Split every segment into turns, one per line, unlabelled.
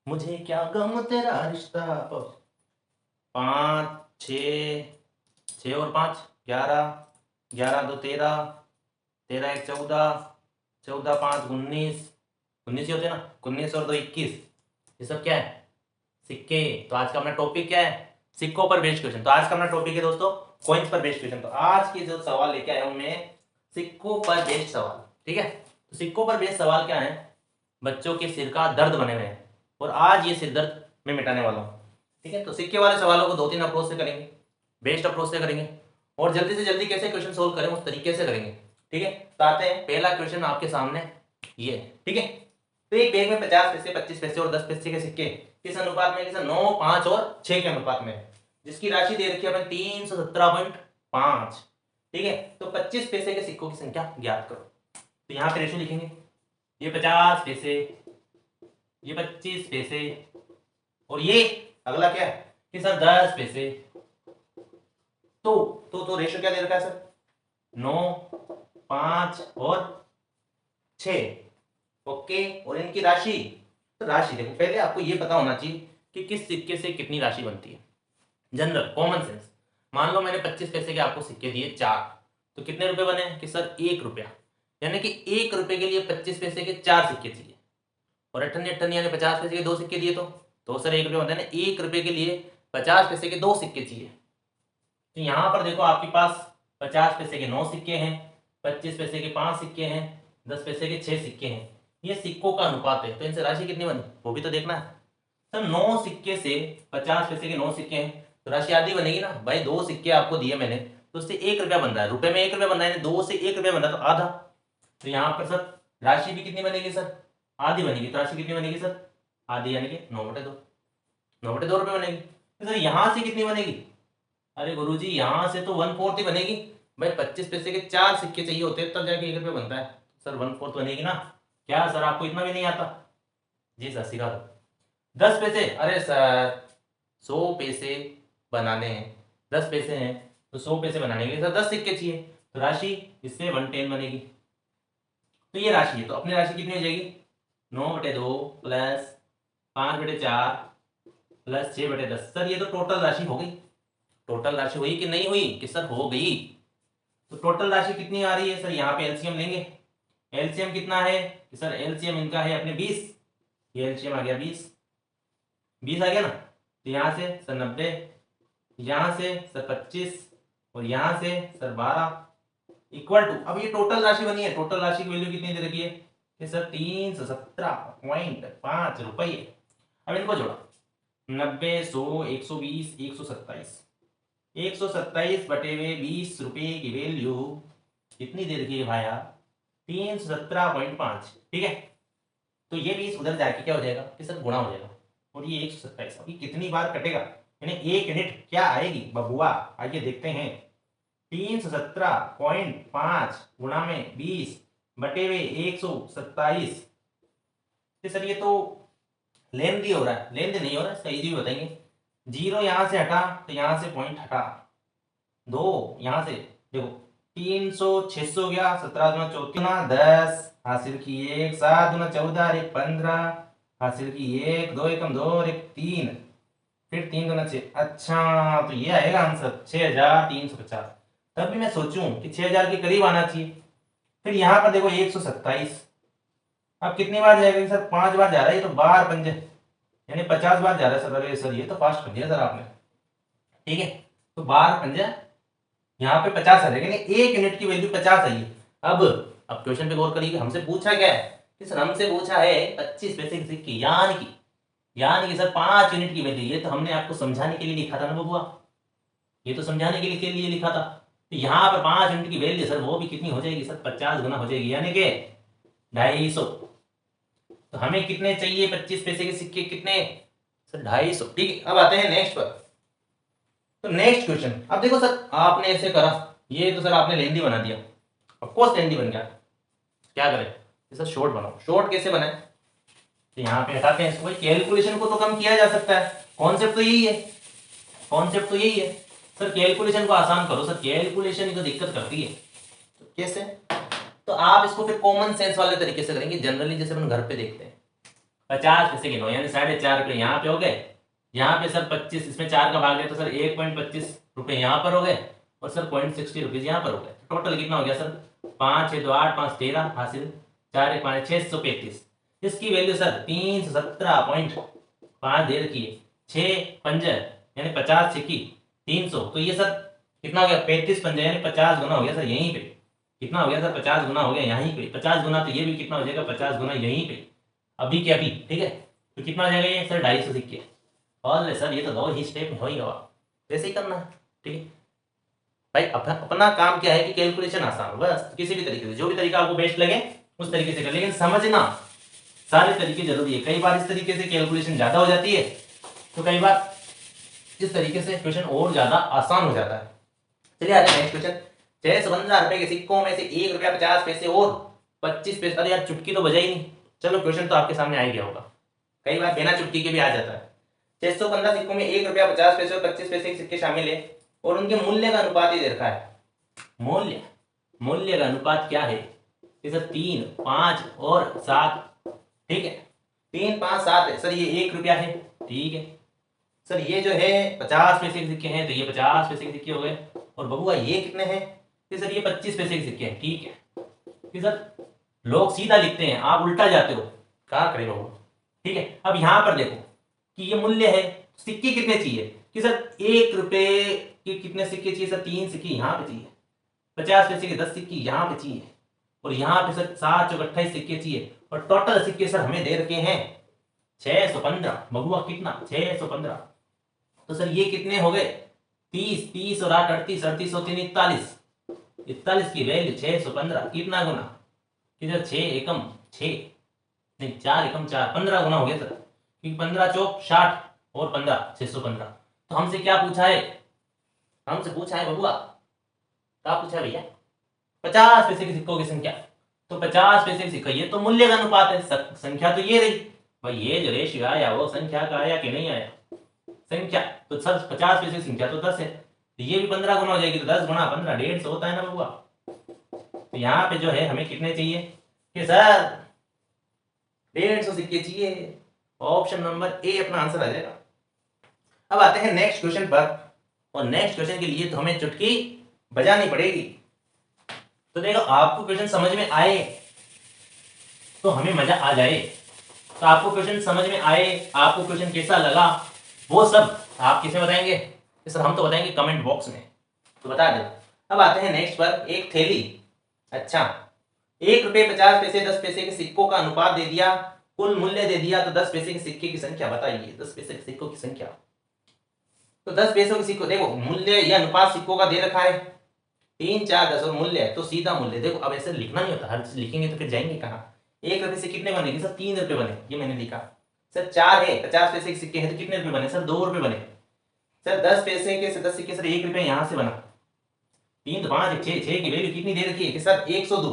मुझे क्या गम तेरा रिश्ता। 5 6, 6 और 5 11, 11 2 13, 13 1 14, 14 5 19, 19 ही होते हैं ना, 19 और 2 21। ये सब क्या है? सिक्के। तो आज का अपना टॉपिक क्या है? सिक्कों पर बेस्ड क्वेश्चन। तो आज का अपना टॉपिक है दोस्तों कॉइन्स पर बेस्ड क्वेश्चन। तो आज के जो सवाल लेके आया हूं मैं, सिक्कों पर बेस्ड सवाल। ठीक है, तो सिक्कों पर बेस्ड सवाल क्या है? बच्चों के सिर का दर्द बने हुए हैं और आज ये सिर दर्द मैं मिटाने वाला हूँ। ठीक है, तो सिक्के वाले सवालों को 2-3 अप्रोच से करेंगे, बेस्ट अप्रोच से करेंगे और जल्दी से जल्दी कैसे क्वेश्चन सोल्व करें उस तरीके से करेंगे। ठीक है, तो आते हैं, पहला क्वेश्चन आपके सामने ये है। ठीक है, तो एक बैग में 50 पैसे, 25 पैसे और 10 पैसे के सिक्के किस अनुपात में? किस 9, 5 और 6 के अनुपात में है, जिसकी राशि दे रखी है अपने 317.5। ठीक है, तो 25 पैसे के सिक्कों की संख्या ज्ञात करो। तो यहाँ पे रेशो लिखेंगे, ये 50 पैसे, ये 25 पैसे और ये अगला क्या है कि सर 10 पैसे। तो रेशो क्या दे रखा है सर? 9, 5 और 6। ओके, और इनकी राशि, तो राशि देखो पहले आपको ये पता होना चाहिए कि किस सिक्के से कितनी राशि बनती है। जनरल कॉमन सेंस, मान लो मैंने 25 पैसे के आपको सिक्के दिए 4, तो कितने रुपए बने कि सर 1 रुपया। यानी कि 1 रुपए के लिए 25 पैसे के 4 सिक्के चाहिए और 58 यानी 50 पैसे के 2 सिक्के दिए तो सर 1 रुपया बनता है ना। 1 रुपए के लिए 50 पैसे के 2 सिक्के चाहिए। तो यहां पर देखो आपके पास 50 पैसे के 9 सिक्के हैं, 25 पैसे के 5 सिक्के हैं, 10 पैसे के 6 सिक्के हैं। ये सिक्कों का अनुपात है, तो इनसे राशि कितनी बनी वो भी तो देखना है। सर 9 सिक्के से 50 पैसे के 9 सिक्के हैं तो राशि आधी बनेगी ना भाई। 2 सिक्के आपको दिए मैंने तो उससे 1 रुपया बन रहा है, रुपए में 1 रुपया बन रहा है, 2 से 1 रुपया बन रहा है तो आधा। तो यहाँ पर सर राशि भी कितनी बनेगी सर? आधी बनेगी। तो राशि कितनी बनेगी सर? आधी, यानी कि 9/2, 9/2 रुपये बनेगी। तो सर यहाँ से कितनी बनेगी? अरे गुरुजी यहाँ से तो 1/4 ही बनेगी भाई। 25 पैसे के 4 सिक्के चाहिए होते हैं तब जाके 1 रुपया बनता है। सर 1/4 बनेगी ना। क्या सर आपको इतना भी नहीं आता? जी सर सिखा दो। 10 पैसे, अरे सर 100 पैसे बनाने हैं, 10 पैसे हैं तो 100 पैसे बनाने के लिए सर 10 सिक्के चाहिए, तो राशि इससे 110 बनेगी। तो ये राशि है, तो अपनी राशि कितनी हो जाएगी? 9/2 प्लस 5/4 प्लस 6/10। सर ये तो टोटल राशि हो गई। टोटल राशि हुई कि नहीं हुई? कि सर हो गई। तो टोटल राशि कितनी आ रही है सर? यहाँ पे एलसीएम लेंगे। एलसीएम कितना है कि सर? एलसीएम इनका है अपने 20। ये एलसीएम आ गया 20, 20 आ गया ना। तो यहाँ से सर 90, यहाँ से सर 25 और यहाँ से सर 12 इक्वल टू, अब ये टोटल राशि बनी है। टोटल राशि की वैल्यू कितनी दे रखी है कि सर 317.5 रुपये। अब इनको जोड़ा, 90, 100, 120, 127, 127/20 की वैल्यू कितनी दे रखी है भाया? 317.5। ठीक है, तो ये 20 उधर जाके क्या हो जाएगा कि सर गुणा हो जाएगा और ये 127। अभी कितनी बार कटेगा यानी 1 यूनिट क्या आएगी बबुआ? आइए देखते हैं। 317.5 गुणा में 20/127। सर ये तो लेन दी हो रहा है, लेन देन नहीं हो रहा है, इसका इजी बताएंगे। 0 यहां से हटा तो यहां से पॉइंट हटा, 2 यहां से देखो 300, 600 गया, 17×4 10 हासिल की 1, 7×14 और 1 15 हासिल की 1, 2 एकम 2 और 1 3, फिर 3×6। अच्छा तो ये आएगा आंसर 6350। तब भी मैं सोचूं कि 6000 के करीब आना चाहिए। फिर यहाँ पर देखो 127, अब कितनी बार जाएगा सर? 5 बार जा रहा है, ये तो 12 पंजे यानी 50 बार जा रहा है सर। अरे सर ये तो फास्ट कर दिया सर आपने। ठीक है, तो 12 पंजे यहाँ पे 50 आ जाएगा, यानी 1 यूनिट की वैल्यू 50 आई है। अब क्वेश्चन पे गौर करिए, हमसे पूछा क्या है कि सर हमसे पूछा है 25 पैसे की सिक्के, यानी कि सर 5 यूनिट की वैल्यू। ये तो हमने आपको समझाने के लिए लिखा था ना बबुआ, ये तो समझाने के लिए लिखा था। तो यहाँ पर 5 यूनिट की वैल्यू सर वो भी कितनी हो जाएगी सर? 50 गुना हो जाएगी, यानी कि 250। तो हमें कितने चाहिए 25 पैसे के सिक्के? कितने सर? 250। ठीक है, अब आते हैं नेक्स्ट पर। तो नेक्स्ट क्वेश्चन, अब देखो सर आपने ऐसे करा, ये तो सर आपने लेंदी बना दिया, ऑफकोर्स लेंदी बन गया। क्या करें ये सर? शॉर्ट बनाओ। शॉर्ट कैसे बनाए? तो यहाँ पे हटाते हैं इसको भाई। कैलकुलेशन को तो कम किया जा सकता है, कॉन्सेप्ट तो यही है, कॉन्सेप्ट तो यही है। सर कैलकुलेशन को आसान करो। सर कैलकुलेशन ही तो दिक्कत करती है। तो कैसे? तो आप इसको फिर कॉमन सेंस वाले तरीके से करेंगे, जनरली जैसे अपन घर पे देखते हैं। 50 पैसे गिनो, यानी 4.5 रुपये यहाँ पे हो गए। यहाँ पे सर 25, इसमें 4 का भाग दिया तो सर 1.25 रुपये यहाँ पर हो गए, और सर 0.60 रुपीज़ यहाँ पर हो गए। टोटल कितना हो गया सर? 5 6 2 8 5 13 हासिल, 4 1 5 635। इसकी वैल्यू सर 317.5 दे रखी है। 6 पंजे यानी 50 छक्की 300, तो ये सर कितना हो गया? 35 पंजे यानी 50 गुना हो गया सर यहीं पे। कितना हो गया सर? 50 गुना हो गया यहीं पे। 50 गुना तो ये भी कितना हो जाएगा? 50 गुना यहीं पे, अभी के अभी। ठीक है, तो कितना हो जाएगा ये सर? 250 सिक्के। और सर ये तो 2 ही स्टेप में हो ही गया, वैसे ही करना है। ठीक है भाई, अपना काम क्या है कि कैलकुलेशन आसान हो, बस किसी भी तरीके से, जो भी तरीका आपको बेस्ट लगे उस तरीके से कर, लेकिन समझना सारे तरीके जरूरी है। कई बार इस तरीके से कैलकुलेशन ज्यादा हो जाती है, तो कई बार इस तरीके से क्वेश्चन और ज्यादा आसान हो जाता है। चलिए आते हैं नेक्स्ट क्वेश्चन। 615 रुपए के सिक्कों में से 1 रुपया 50 पैसे और 25 पैसे, अरे यार चुटकी तो बजाई नहीं। चलो क्वेश्चन तो आपके सामने आ ही गया होगा, कई बार बिना चुटकी के भी आ जाता है। 615 सिक्कों में 1 रुपया 50 पैसे और 25 पैसे के सिक्के शामिल है, और उनके मूल्य का अनुपात ये दे रखा है। मूल्य का अनुपात क्या है? सर 3 5 और 7। ठीक है, 3 5 7 है सर, ये 1 रुपया है। ठीक है सर, ये जो है 50 पैसे के सिक्के हैं, तो ये 50 पैसे के सिक्के हो गए। और बबुआ ये कितने हैं? सर ये 25 पैसे के सिक्के हैं। ठीक है सर, लोग सीधा लिखते हैं, आप उल्टा जाते हो, क्या करें बबुआ। ठीक है, अब यहां पर देखो कि ये मूल्य है, सिक्के कितने चाहिए? कि सर 1 रुपए के कितने सिक्के चाहिए? सर 3 सिक्के यहाँ पे चाहिए। 50 पैसे के 10 सिक्के यहाँ पे चाहिए, और यहाँ पे सर 7 चौक 28 सिक्के चाहिए, और टोटल सिक्के सर हमें दे रखे हैं 615। बबुआ कितना? 615। तो सर ये कितने हो गए? 30 30 और 8 38, 38 और 3 41। 41 की वैल्यू 615, कितना गुना? किधर 6 एकम 6 नहीं, 4 एकम 4, 15 गुना हो गया सर, क्योंकि 15 चौक 60 और 15 615। तो हमसे क्या पूछा है? हमसे पूछा है बबुआ, क्या पूछा है भैया? 50 पैसे के सिक्कों की संख्या। तो 50 पैसे के सिक्का, ये तो मूल्य का अनुपात है, संख्या तो ये रही भाई। ये जो रेशियो आया वो संख्या का आया कि नहीं आया? संख्या तो सर 50 पैसे की संख्या तो 10 है, तो ये भी 15 गुना हो जाएगी, तो 10 गुना 15 150 होता है ना बबुआ। तो यहाँ पे जो है हमें कितने चाहिए? कि सर 150 सिक्के चाहिए। ऑप्शन नंबर ए अपना आंसर आ जाएगा। अब आते हैं नेक्स्ट क्वेश्चन पर, और नेक्स्ट क्वेश्चन के लिए तो हमें चुटकी बजानी पड़ेगी। तो देखो, आपको क्वेश्चन समझ में आए तो हमें मजा आ जाए। तो आपको क्वेश्चन समझ में आए, आपको क्वेश्चन कैसा लगा, वो सब आप किसमें बताएंगे? सर हम तो बताएंगे कमेंट बॉक्स में, तो बता दो। अब आते हैं नेक्स्ट पर, एक थैली। अच्छा, 1 रुपये 50 पैसे 10 पैसे के सिक्कों का अनुपात दे दिया, कुल मूल्य दे दिया, तो 10 पैसे के सिक्के की संख्या बताइए। 10 पैसे के सिक्कों की संख्या, तो 10 पैसों के सिक्कों, देखो मूल्य या अनुपात सिक्कों का दे रखा है 3 4 10, और मूल्य है तो सीधा मूल्य। देखो अब ऐसे लिखना नहीं होता, हर चीज लिखेंगे तो फिर जाएंगे कहाँ? 1 रुपये से कितने बनेंगे सर? 3 रुपये बने, ये मैंने लिखा। सर 4 है, 50 पैसे के सिक्के हैं तो कितने रुपए बने सर? 2 रुपये बने। सर 10 पैसे के 10 सिक्के सर 1 रुपये यहाँ से बना, 3 तो 5 6 6 की वैल्यू कितनी दे रखी है कि सर 102,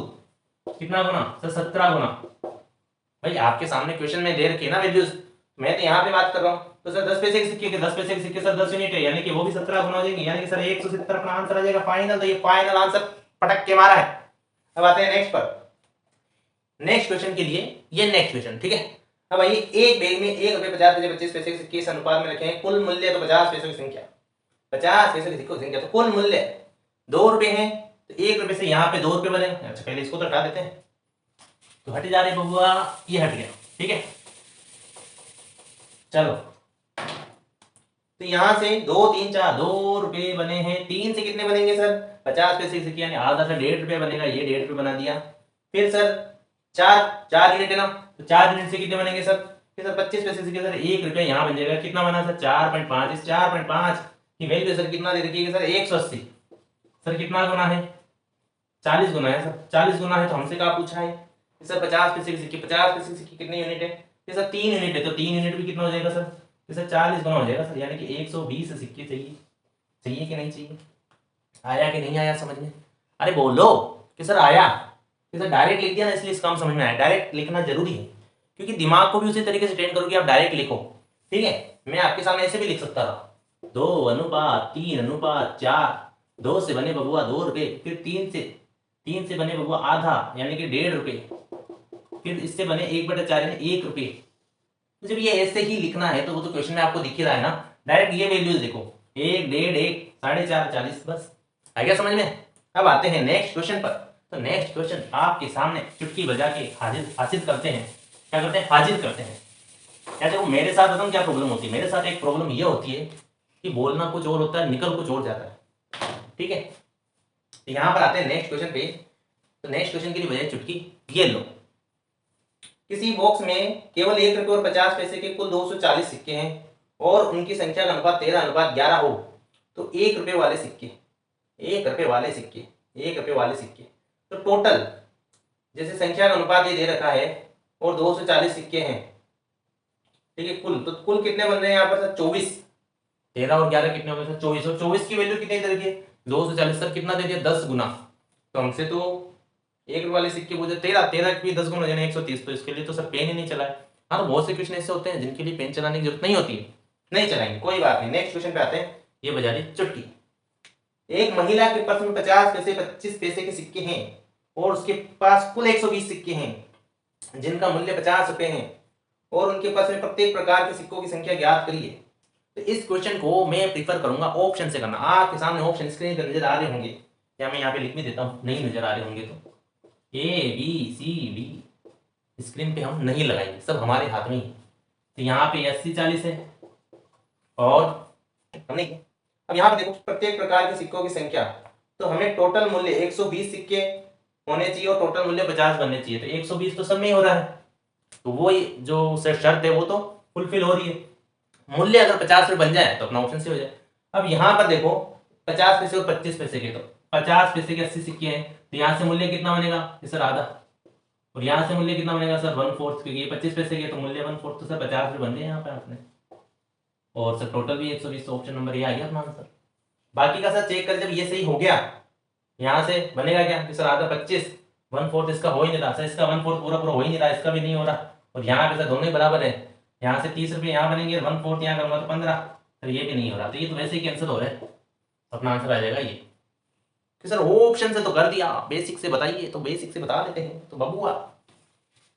कितना गुना सर? 17 गुना। भाई आपके सामने क्वेश्चन में दे रखी है ना वैल्यूज, मैं तो यहाँ पे बात कर रहा हूँ। तो सर 10 पैसे के सिक्के के 10 पैसे के सिक्के सर 10 यूनिट है, यानी कि वो भी 17 गुना हो जाएंगे, यानी कि सर 170 अपना आंसर आ जाएगा फाइनल। तो ये फाइनल आंसर पटक के मारा है। अब आते हैं नेक्स्ट पर, नेक्स्ट क्वेश्चन के लिए ये नेक्स्ट क्वेश्चन। ठीक है, अब आइए, एक बैग में 1 रुपये 50 पैसे 25 पैसे के सिक्के इस अनुपात में रखे हैं, कुल मूल्य तो 50 पैसों की संख्या, 50 पैसों के सिक्कों की संख्या, तो कुल मूल्य 2 रुपये है, तो 1 रुपये से यहाँ पे 2 रुपये बने। अच्छा पहले इसको तो हटा देते हैं, तो हट जा रहे बबुआ, ये हट गया। ठीक है, चलो तो यहां से 2 3 4 2 रुपये बने हैं, 3 से कितने बनेंगे सर? 50 पैसे के सिक्के, यानी आधा सर 1.5 रुपये बनेगा, ये 1.5 रुपये बना दिया। फिर सर 4 यूनिट है ना, तो 4 यूनिट से कितने बनेंगे सर? फिर सर 25 पैसे से सर 1 रुपया यहाँ बन जाएगा, कितना बना सर? 4.5। इस 4.5 की वैल्यू सर कितना दे रखी है सर? 180। सर कितना गुना है? 40 गुना है सर, 40 गुना है। तो हमसे क्या पूछा है सर? 50 पैसे के सिक्के, 50 पैसे के सिक्के कितने यूनिट है? सर 3 यूनिट है, तो 3 यूनिट भी कितना हो जाएगा सर? सर 40 गुना हो जाएगा सर, यानी कि 120 सिक्के चाहिए। चाहिए कि नहीं चाहिए? आया कि नहीं आया समझ में? अरे बोलो कि सर आया। कि सर डायरेक्ट लिख दिया ना, इसलिए इसका समझ में आया। डायरेक्ट लिखना जरूरी है, क्योंकि दिमाग को भी उसी तरीके से ट्रेन करो कि आप डायरेक्ट लिखो। ठीक है, मैं आपके सामने ऐसे भी लिख सकता था, 2:3:4, 2 से बने बबुआ 2 रुपये, फिर 3 से बने बबुआ आधा, यानी कि 1.5 रुपये, फिर इससे बने 1/4 यानी 1 रुपये, तो जब ये ऐसे ही लिखना है तो वो तो क्वेश्चन में आपको दिख ही रहा है ना, डायरेक्ट ये वैल्यूज देखो 1, 1.5, 1, 4.5, 40, बस आ गया समझ में। अब आते हैं नेक्स्ट क्वेश्चन पर। तो नेक्स्ट क्वेश्चन आपके सामने चुटकी बजा के हाजिर करते हैं। क्या करते हैं? हाजिर करते हैं। क्या देखो मेरे साथ बताऊं क्या प्रॉब्लम होती है। मेरे साथ एक प्रॉब्लम ये होती है कि बोलना कुछ और होता है, निकल कुछ और जाता है। ठीक है, तो यहां पर आते हैं नेक्स्ट क्वेश्चन पे। तो नेक्स्ट क्वेश्चन के लिए बजाय चुटकी ये लो, किसी बॉक्स में केवल 1 रुपये और 50 पैसे के कुल 240 सिक्के हैं और उनकी संख्या का अनुपात 13:11 हो, तो 1 रुपये वाले सिक्के, 1 रुपये वाले सिक्के, 1 रुपये वाले सिक्के, तो टोटल जैसे संख्या का अनुपात ये दे रखा है और 240 सिक्के हैं, ठीक है, कुल तो कुल कितने बन रहे हैं यहाँ पर सर? 24। 13 और 11 कितने हो गए सर? 24। और 24 की वैल्यू कितनी दे रखी है? 240। सर कितना दे दिया? 10 गुना। तो हमसे तो 1 वाले सिक्के पूछे 13 की 10 गुना हो जाए 130। तो इसके लिए तो सर पेन ही नहीं चलाए। हाँ, तो बहुत से क्वेश्चन ऐसे होते हैं जिनके लिए पेन चलाने की जरूरत नहीं होती है, नहीं चलाएंगे, कोई बात नहीं। नेक्स्ट क्वेश्चन पे आते हैं। ये बजा दी चुटकी। एक महिला के पर्स में 50 पैसे 25 पैसे के सिक्के हैं और उसके पास कुल 120 सिक्के हैं जिनका मूल्य 50 रुपए है और उनके पास में प्रत्येक प्रकार के सिक्कों की संख्या ज्ञात करिए। तो इस क्वेश्चन को मैं प्रीफर करूंगा ऑप्शन से करना। आपके सामने ऑप्शन स्क्रीन पर नजर आ रहे होंगे, या मैं यहाँ पे लिख भी देता हूँ, नहीं नजर आ रहे होंगे तो ABCD स्क्रीन पे हम नहीं लगाएंगे, सब हमारे हाथ में ही। तो यहाँ पे 80-40 है और हमने अब यहाँ पे देखो प्रत्येक प्रकार के सिक्कों की संख्या, तो हमें टोटल मूल्य 120 सिक्के होने चाहिए और टोटल मूल्य 50 बनने चाहिए। तो 120 तो सब में ही हो रहा है, तो वो जो शर्त है वो तो फुलफिल हो रही है। मूल्य अगर 50 रुपये बन जाए तो अपना ऑप्शन से हो जाए। अब यहाँ पर देखो 50 पैसे और 25 पैसे के, तो 50 पैसे के 80 सिक्के हैं, तो यहाँ से मूल्य कितना बनेगा सर? आधा। और यहाँ से मूल्य कितना बनेगा सर? 1/4, क्योंकि ये 25 पैसे के तो मूल्य 1/4, तो सर 50 रुपये बन गए यहाँ पे आपने। और सर टोटल भी 120, ऑप्शन नंबर ये आ गया अपना आंसर। बाकी का सर चेक कर, जब ये सही हो गया यहाँ से बनेगा क्या कि सर आधा 25, 1/4 इसका हो ही नहीं रहा सर, इसका 1/4 पूरा पूरा हो ही नहीं रहा, इसका भी नहीं हो रहा। और यहाँ पे सर दोनों ही बराबर है, यहाँ से 30 रुपये यहाँ बनेंगे, 1/4 यहाँ करूँगा तो 15, सर ये भी नहीं हो रहा। तो ये तो वैसे ही कैंसिल हो रहा है, अपना आंसर आ जाएगा ये कि सर वो ऑप्शन से तो कर दिया, बेसिक से बताइए तो बेसिक से बता देते हैं। तो बबुआ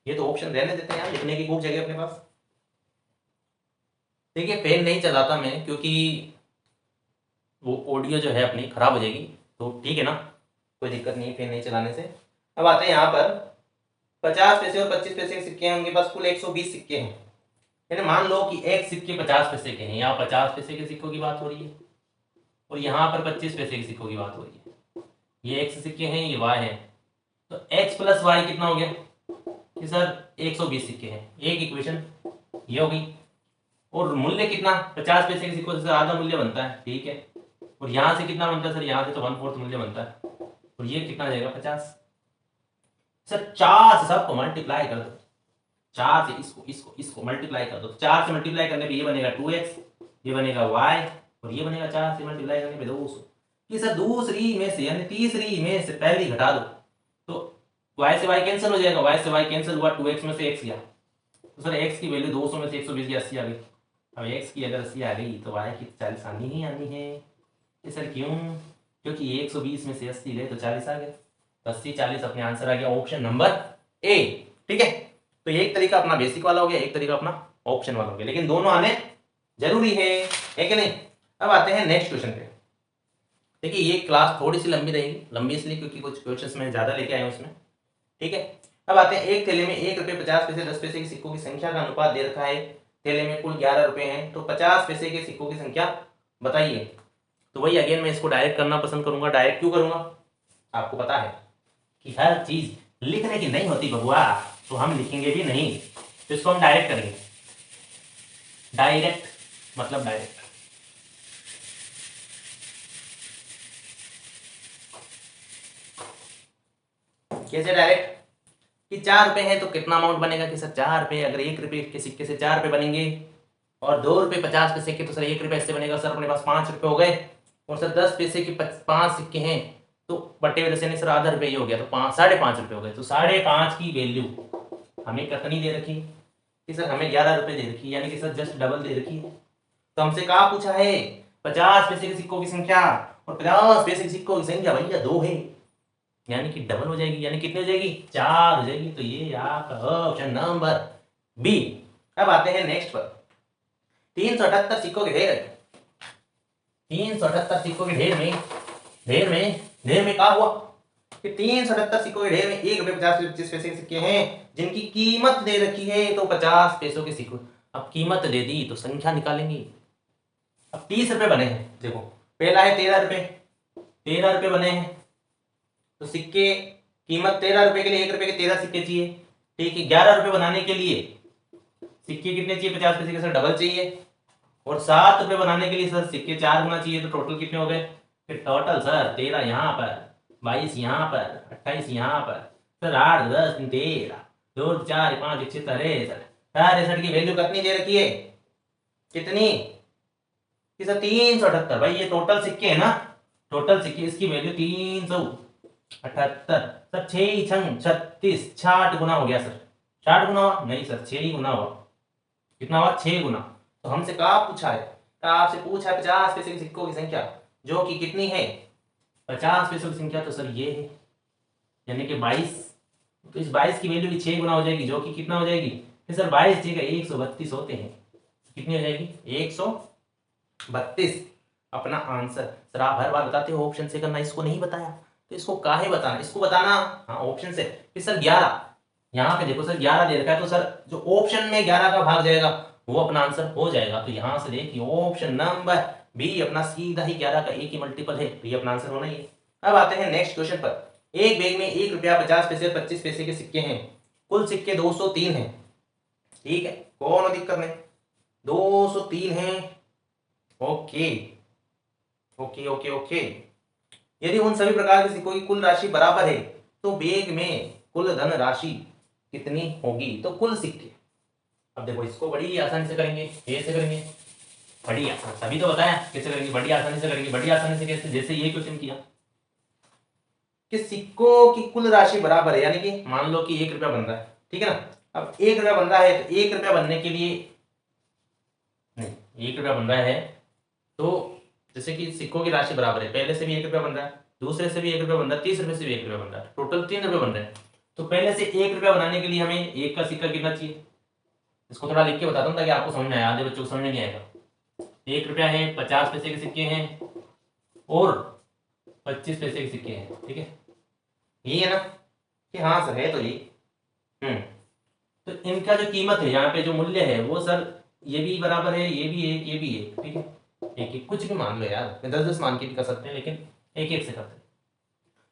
ये तो ऑप्शन रहने देते हैं यार, लिखने की खूब जगह अपने पास। देखिए पेन नहीं चलाता मैं क्योंकि वो ऑडियो जो है अपनी खराब हो जाएगी, तो ठीक है ना, कोई दिक्कत नहीं है पेन नहीं चलाने से। अब आते हैं यहाँ पर 50 पैसे और 25 पैसे के सिक्के हैं, उनके पास कुल 120 सिक्के हैं। यानी मान लो कि एक सिक्के 50 पैसे के हैं, यहाँ 50 पैसे के सिक्कों की बात हो रही है और यहाँ पर 25 पैसे के सिक्कों की बात हो रही है। ये एक्स सिक्के हैं, ये वाई है, तो एक्स प्लस वाई कितना हो गया कि सर 120 सिक्के हैं। एक इक्वेशन ये हो गई। और मूल्य कितना? 50 पैसे के सिक्कों से आधा मूल्य बनता है, ठीक है। और यहाँ से कितना बनता है सर? यहाँ से तो 1/4 मूल्य बनता है। और ये कितना जाएगा? 50। सर 4 से सबको मल्टीप्लाई कर दो, 4 से इसको मल्टीप्लाई कर दो। 4 से मल्टीप्लाई करने पे ये बनेगा 2x, ये बनेगा y, और ये बनेगा 4 से मल्टीप्लाई करने पे 200। ये सर दूसरी में से यानी तीसरी में से पहली घटा दो तो y से y कैंसिल हो जाएगा, y से y कैंसिल हुआ, 2x में से x गया, तो सर x की वैल्यू 200 में से 120 की 80 आ गई। अब x की अगर 80 आ गई तो y की 40 आनी ही आनी है। ये सर क्यों? क्योंकि 120 में से 80 गए तो 40 आ गए, 80-40 अपने आंसर आ गया ऑप्शन नंबर ए। ठीक है, तो ये एक तरीका अपना बेसिक वाला हो गया, एक तरीका अपना ऑप्शन वाला हो गया, लेकिन दोनों आने जरूरी है कि नहीं। अब आते हैं नेक्स्ट क्वेश्चन पे। देखिए ये क्लास थोड़ी सी लंबी रहेगी, लंबी इसलिए क्योंकि कुछ क्वेश्चंस मैं ज्यादा लेके आया हूँ उसमें। ठीक है, अब आते हैं एक थैले में 1 रुपये 50 पैसे 10 पैसे के सिक्कों की संख्या का अनुपात दे रखा है। थैले में कुल 11 रुपए हैं, तो 50 पैसे के सिक्कों की संख्या बताइए। तो वही अगेन मैं इसको डायरेक्ट करना पसंद करूंगा। डायरेक्ट क्यों करूंगा? आपको पता है कि हर चीज लिखने की नहीं होती बबुआ, तो हम लिखेंगे भी नहीं, तो इसको हम डायरेक्ट करेंगे। डायरेक्ट मतलब डायरेक्ट। कैसे डायरेक्ट? कि 4 रुपए है तो कितना अमाउंट बनेगा कि सर 4 रुपए, अगर 1 रुपए के सिक्के से 4 रुपए बनेंगे और 2 रुपए 50 पैसे के तो सर 1 रुपए ऐसे बनेगा। सर अपने पास 5 रुपए हो गए और सर 10 पैसे के 5 सिक्के हैं तो बट्टे वजह से नहीं सर आधा रुपये ही हो गया, तो 5.5 रुपये हो गए। तो 5.5 की वैल्यू हमें कितनी दे रखी कि सर हमें 11 रुपये दे रखी, यानी कि सर जस्ट डबल दे रखी है। तो हमसे कहा पूछा है 50 पैसे के सिक्कों की संख्या और 50 पैसे के सिक्कों की संख्या भैया 2 है, यानी कि डबल हो जाएगी, यानी कितनी हो जाएगी? 4 हो जाएगी। तो ये आपका ऑप्शन नंबर बी अब आते हैं नेक्स्ट पर। 378 सिक्कों के ढेर, 378 सिक्कों के ढेर में क्या हुआ कि 378 सिक्कों के ढेर में 1 रुपये 50 पैसे 25 पैसे के सिक्के हैं जिनकी कीमत दे रखी है तो 50 पैसों के सिक्के। अब कीमत दे दी तो संख्या निकालेंगे। अब 30 रुपये बने हैं, देखो पहला है 13 रुपये, 13 रुपये बने हैं तो सिक्के कीमत 13 रुपये के लिए 1 रुपये के 13 सिक्के चाहिए, ठीक है। 11 रुपये बनाने के लिए सिक्के कितने चाहिए, 50 पैसे के सर डबल चाहिए। और 7 रुपये बनाने के लिए सर सिक्के 4 गुना चाहिए, तो टोटल कितने हो गए, फिर टोटल सर 13 यहाँ पर, 22 यहाँ पर, 28 यहाँ पर, सर 8 10 13 2 4 5 6 63 की वैल्यू कितनी दे रखी है, कितनी कि सर 378। भाई ये टोटल सिक्के है ना, टोटल सिक्के, इसकी वैल्यू 378 सर 6 छंग 36 60 गुना हो गया सर, 60 गुना हुआ नहीं सर 6 ही गुना हुआ, कितना हुआ 6 गुना। तो हमसे कहा पूछा है, आपसे पूछा है 50 पैसे के सिक्कों की संख्या जो कि कितनी है 50 पैसों की संख्या, तो सर ये है यानी कि 22। तो इस 22 की वैल्यू भी 6 गुना हो जाएगी जो कि कितना हो जाएगी, फिर सर 22 जगह 132 होते हैं, कितनी हो जाएगी 132 अपना आंसर। सर आप हर बार बताते हो ऑप्शन से करना, इसको नहीं बताया तो इसको काहे बताना, इसको बताना हाँ ऑप्शन से। फिर सर 11 यहाँ पे देखो सर 11 दे रखा है, तो सर जो ऑप्शन में 11 का भाग जाएगा वो अपना आंसर हो जाएगा। तो यहां से देखिए ऑप्शन नंबर बी अपना सीधा ही 11 का एक ही मल्टीपल है, तो ये अपना आंसर होना ही है। अब आते हैं नेक्स्ट क्वेश्चन पर। एक बैग में 1 रुपया 50 पैसे 25 पैसे के सिक्के हैं, कुल सिक्के 203 हैं, ठीक है, कौन दिक्कत नहीं, 203 हैं, ओके ओके ओके ओके। यदि उन सभी प्रकार के सिक्कों की कुल राशि बराबर है तो बैग में कुल धन राशि कितनी होगी, तो कुल सिक्के। अब देखो इसको बड़ी आसानी से करेंगे, कैसे करेंगे, बड़ी आसानी, तभी तो बताया कैसे करेंगे, बड़ी आसानी से करेंगे। बड़ी आसानी से कैसे, जैसे ये क्वेश्चन किया कि सिक्कों की कुल राशि बराबर है, यानी कि मान लो कि 1 रुपया बन रहा है, ठीक है ना। अब 1 रुपया बन रहा है तो 1 रुपया बनने के लिए नहीं, 1 रुपया बन रहा है तो जैसे कि सिक्कों की राशि बराबर है, पहले से भी 1 रुपया बन रहा है, दूसरे से भी 1 रुपया बन रहा है, तीसरे से भी 1 रुपया बन रहा है, टोटल 3 रुपये बन रहे हैं। तो पहले से 1 रुपया बनाने के लिए हमें 1 का सिक्का कितना चाहिए, इसको थोड़ा लिख के बताता हूँ ताकि आपको समझ में आए, आधे बच्चों को समझ में नहीं आएगा। 1 रुपया है, 50 पैसे के सिक्के हैं और 25 पैसे के सिक्के हैं, ठीक है, ये है ना कि हाँ सर है तो ये तो इनका जो कीमत है यहाँ पे जो मूल्य है वो सर ये भी बराबर है, ये भी एक, ये भी एक, ठीक है, एक एक कुछ भी मान लो यार, 10-10 मान के भी कर सकते हैं लेकिन एक एक से करते हैं।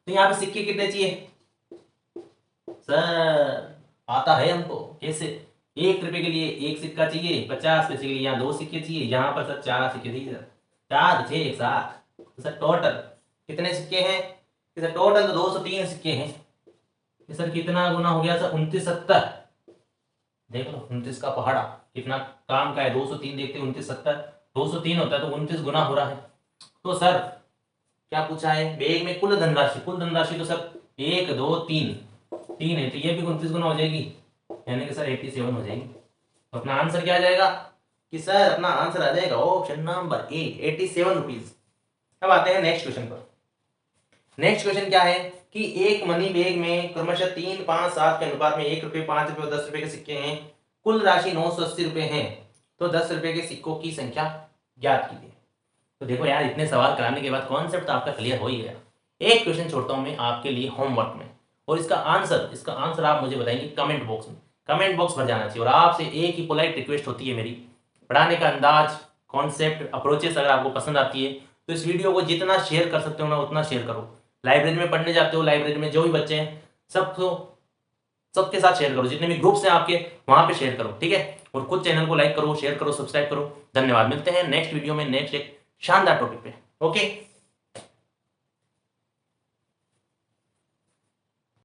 तो यहाँ पे सिक्के कितने चाहिए सर, आता है हमको कैसे, 1 रुपए के लिए 1 सिक्का चाहिए, 50 पैसे के लिए यहाँ 2 सिक्के चाहिए, यहाँ पर सर 4 सिक्के चाहिए सर, 4 6 7 सर टोटल कितने सिक्के हैं, सर टोटल तो 203 सिक्के हैं, सर कितना गुना हो गया सर 29 70, देख लो 29 का पहाड़ा कितना काम का है, 203 देखते 29 70 203 होता है तो 29 गुना हो रहा है। तो सर क्या पूछा है, बैग में कुल धनराशि, कुल धनराशि तो सर 1 2 3 है तो ये भी 29 गुना हो जाएगी, यानी कि सर 87 हो जाएगी। तो अपना आंसर क्या आ जाएगा कि सर अपना आंसर आ जाएगा ऑप्शन नंबर ए 87 रुपीज। अब आते हैं नेक्स्ट क्वेश्चन पर। नेक्स्ट क्वेश्चन क्या है कि एक मनी बैग में क्रमशः 3 5 7 के अनुपात में 1 रुपये 5 रुपये और 10 रुपये के सिक्के हैं, कुल राशि 980 रुपये हैं, तो 10 रुपये के सिक्कों की संख्या ज्ञात कीजिए। तो देखो यार इतने सवाल कराने के बाद कॉन्सेप्ट तो आपका क्लियर हो ही गया। एक क्वेश्चन छोड़ता हूं मैं आपके लिए होमवर्क में, और इसका आंसर आप मुझे बताएंगे कमेंट बॉक्स में, कमेंट बॉक्स भर जाना चाहिए। और आपसे एक ही पोलाइट रिक्वेस्ट होती है मेरी, पढ़ाने का अंदाज, कॉन्सेप्ट, अप्रोचेस अगर आपको पसंद आती है तो इस वीडियो को जितना शेयर कर सकते हो ना उतना शेयर करो। लाइब्रेरी में पढ़ने जाते हो, लाइब्रेरी में जो भी बच्चे हैं सबके साथ शेयर करो, जितने भी ग्रुप्स हैं आपके वहां पे शेयर करो, ठीक है। और खुद चैनल को लाइक करो, शेयर करो, सब्सक्राइब करो। धन्यवाद, मिलते हैं नेक्स्ट वीडियो में नेक्स्ट एक शानदार टॉपिक पे, ओके।